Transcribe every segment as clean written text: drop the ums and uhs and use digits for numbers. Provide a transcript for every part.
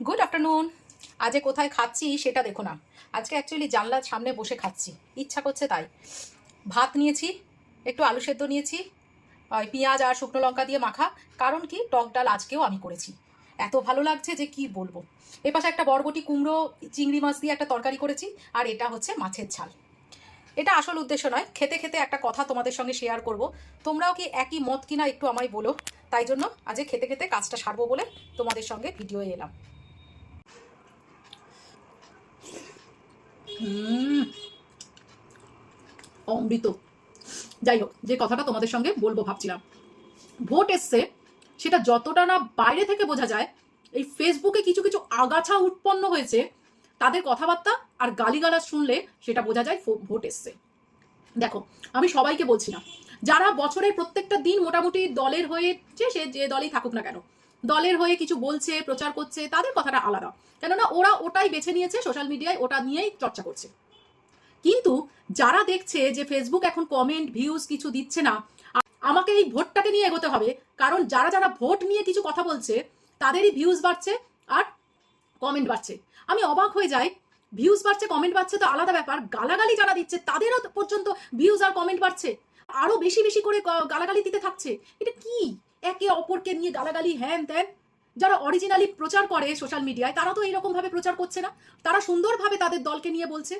Good afternoon. আজকে কোথায় খাচ্ছি সেটা দেখো না। আজকে অ্যাকচুয়ালি জানলার সামনে বসে খাচ্ছি, ইচ্ছা করছে তাই। ভাত নিয়েছি, একটু আলু সেদ্ধ নিয়েছি, পেঁয়াজ আর শুকনো লঙ্কা দিয়ে মাখা। কারণ কি, টক ডাল আজকেও আমি করেছি। এত ভালো লাগছে যে কি বলবো। এপাশে একটা বরবটি কুমড়ো চিংড়ি মাছ দিয়ে একটা তরকারি করেছি, আর এটা হচ্ছে মাছের ঝাল। এটা আসল উদ্দেশ্য নয়, খেতে খেতে একটা কথা তোমাদের সঙ্গে শেয়ার করব। তোমরাও কি একই মত কিনা একটু আমায় বলো। তাই জন্য আজকে খেতে খেতে কাজটা সারবো বলে তোমাদের সঙ্গে ভিডিও এলাম। অমৃত। যাই হোক, যে কথাটা তোমাদের সঙ্গে বলবো ভাবছিলাম, ভোট এসছে, সেটা যতটা না বাইরে থেকে বোঝা যায়, এই ফেসবুকে কিছু কিছু আগাছা উৎপন্ন হয়েছে, তাদের কথাবার্তা আর গালিগালাজ শুনলে সেটা বোঝা যায় ভোট এসছে। দেখো, আমি সবাইকে বলছি না, যারা বছরের প্রত্যেকটা দিন মোটামুটি দলের হয়ে, সে যে দলেই থাকুক না কেন, দলের হয়ে কিছু বলছে, প্রচার করছে, তাদের কথাটা আলাদা। কেননা ওরা ওটাই বেছে নিয়েছে, সোশ্যাল মিডিয়ায় ওটা নিয়েই চর্চা করছে। কিন্তু যারা দেখছে যে ফেসবুক এখন কমেন্ট ভিউজ কিছু দিচ্ছে না, আমাকে এই ভোটটাকে নিয়ে এগোতে হবে, কারণ যারা যারা ভোট নিয়ে কিছু কথা বলছে তাদেরই ভিউজ বাড়ছে আর কমেন্ট বাড়ছে। আমি অবাক হয়ে যাই, ভিউজ বাড়ছে কমেন্ট বাড়ছে তো আলাদা ব্যাপার, গালাগালি যারা দিচ্ছে তাদেরও পর্যন্ত ভিউজ আর কমেন্ট বাড়ছে, আরো বেশি বেশি করে গালাগালি দিতে থাকছে। এটা কি? একে অপরকে নিয়ে গালাগালি হ্যান ত্যান। যারা অরিজিনালি প্রচার করে সোশ্যাল মিডিয়ায় তারা তো এইরকম ভাবে প্রচার করছে না, তারা সুন্দরভাবে তাদের দলকে নিয়ে বলছে।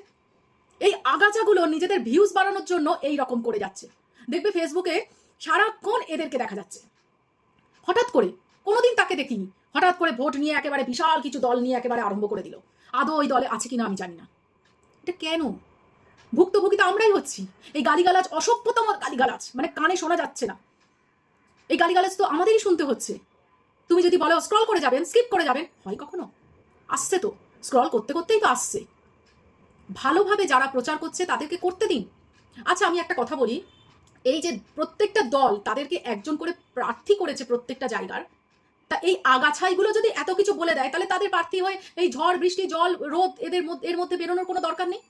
এই আগাছাগুলো নিজেদের ভিউজ বাড়ানোর জন্য এই রকম করে যাচ্ছে। দেখবে ফেসবুকে সারাক্ষণ এদেরকে দেখা যাচ্ছে। হঠাৎ করে, কোনোদিন তাকে দেখিনি, হঠাৎ করে ভোট নিয়ে একেবারে বিশাল কিছু দল নিয়ে একেবারে আরম্ভ করে দিল। আদৌ ওই দলে আছে কিনা আমি জানি না। এটা কেন? ভুক্তভোগী তো আমরাই হচ্ছি। এই গালিগালাজ, অসভ্যতম গালিগালাজ, মানে কানে শোনা যাচ্ছে না। এই গালিগালাজ তো আমাদেরই শুনতে হচ্ছে। তুমি যদি বলো স্ক্রল করে যাবেন, স্কিপ করে যাবেন, হয় কখনো? আসছে তো, স্ক্রল করতে করতেই তো আসছে। ভালোভাবে যারা প্রচার করছে তাদেরকে করতে দিন। আচ্ছা, আমি একটা কথা বলি, এই যে প্রত্যেকটা দল তাদেরকে একজন করে প্রার্থী করেছে প্রত্যেকটা জায়গার, তা এই আগাছাইগুলো যদি এত কিছু বলে দেয়, তাহলে তাদের প্রার্থী হয়ে এই ঝড় বৃষ্টি জল রোদ এর মধ্যে বেরোনোর কোনো দরকার নেই।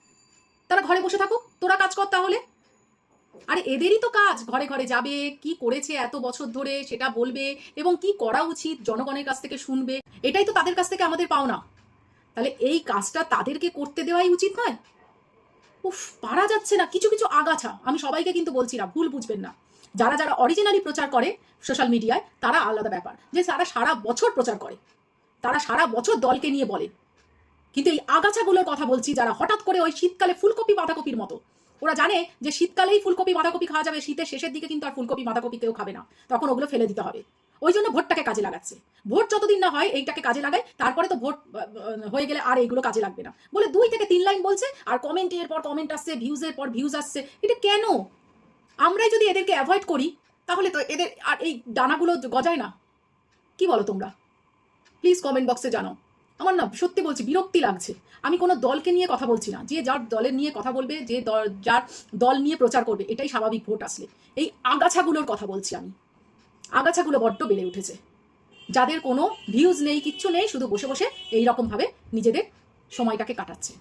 তারা ঘরে বসে থাকুক, তোরা কাজ কর তাহলে। আরে এদেরই তো কাজ, ঘরে ঘরে যাবে, কি করেছে এত বছর ধরে সেটা বলবে, এবং কি করা উচিত জনগণের কাছ থেকে শুনবে। এটাই তো তাদের কাছ থেকে আমাদের পাওনা। তাহলে এই কাজটা তাদেরকে করতে দেওয়াই উচিত নয়? উফ, পারা যাচ্ছে না। কিছু কিছু আগাছা, আমি সবাইকে কিন্তু বলছি না, ভুল বুঝবেন না। যারা যারা অরিজিনালি প্রচার করে সোশ্যাল মিডিয়ায় তারা আলাদা ব্যাপার, যে তারা সারা বছর প্রচার করে, তারা সারা বছর দলকে নিয়ে বলে। কিন্তু এই আগাছাগুলোর কথা বলছি, যারা হঠাৎ করে ওই শীতকালে ফুলকপি বাঁধাকপির মতো, ওরা জানে যে শীতকালেই ফুলকপি বাঁধাকপি খাওয়া যাবে, শীতের শেষের দিকে কিন্তু আর ফুলকপি বাঁধাকপি কেউ খাবে না, তখন ওগুলো ফেলে দিতে হবে। ওই জন্য ভোটটাকে কাজে লাগাচ্ছে। ভোট যতদিন না হয় এইটাকে কাজে লাগায়, তারপরে তো ভোট হয়ে গেলে আর এইগুলো কাজে লাগবে না বলে 2 থেকে 3 লাইন বলছে, আর কমেন্টের পর কমেন্ট আসছে, ভিউজের পর ভিউজ আসছে। এটা কেন? আমরাই যদি এদেরকে অ্যাভয়েড করি, তাহলে তো এদের আর এই ডানাগুলো গজায় না। কি বলো তোমরা? প্লিজ কমেন্ট বক্সে জানাও। আমার না সত্যি বলছি, বিরক্তি লাগছে। আমি কোনো দলকে নিয়ে কথা বলছি না, যে যার দলের নিয়ে কথা বলবে, যে যার দল নিয়ে প্রচার করবে, এটাই স্বাভাবিক ভোট আসলে। এই আগাছাগুলোর কথা বলছি আমি। আগাছাগুলো বড্ড বেড়ে উঠেছে, যাদের কোনো ভিউজ নেই, কিচ্ছু নেই, শুধু বসে বসে এইরকমভাবে নিজেদের সময়টাকে কাটাচ্ছে।